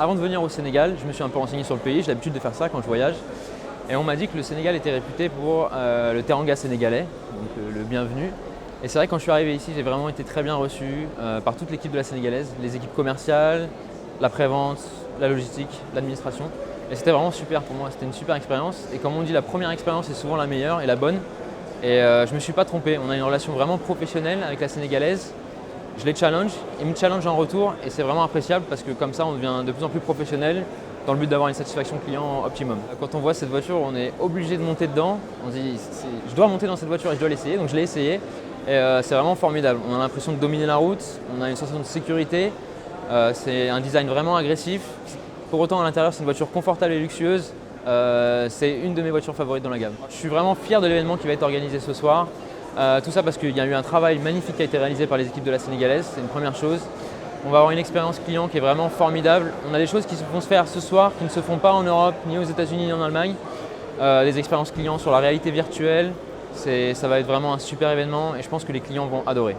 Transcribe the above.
avant de venir au Sénégal, je me suis un peu renseigné sur le pays, j'ai l'habitude de faire ça quand je voyage. Et on m'a dit que le Sénégal était réputé pour le teranga sénégalais, donc le bienvenu. Et c'est vrai que quand je suis arrivé ici, j'ai vraiment été très bien reçu par toute l'équipe de la sénégalaise, les équipes commerciales, la prévente, la logistique, l'administration. Et c'était vraiment super pour moi, c'était une super expérience. Et comme on dit, la première expérience est souvent la meilleure et la bonne. Et je ne me suis pas trompé, on a une relation vraiment professionnelle avec la sénégalaise. Je les challenge, ils me challengent en retour et c'est vraiment appréciable parce que comme ça on devient de plus en plus professionnel dans le but d'avoir une satisfaction client optimum. Quand on voit cette voiture, on est obligé de monter dedans. On se dit je dois monter dans cette voiture et je dois l'essayer, donc je l'ai essayé et c'est vraiment formidable. On a l'impression de dominer la route, on a une sensation de sécurité, c'est un design vraiment agressif. Pour autant à l'intérieur c'est une voiture confortable et luxueuse. C'est une de mes voitures favorites dans la gamme. Je suis vraiment fier de l'événement qui va être organisé ce soir. Tout ça parce qu'il y a eu un travail magnifique qui a été réalisé par les équipes de la sénégalaise, c'est une première chose. On va avoir une expérience client qui est vraiment formidable. On a des choses qui vont se faire ce soir qui ne se font pas en Europe, ni aux États-Unis, ni en Allemagne. Des expériences clients sur la réalité virtuelle, ça va être vraiment un super événement et je pense que les clients vont adorer.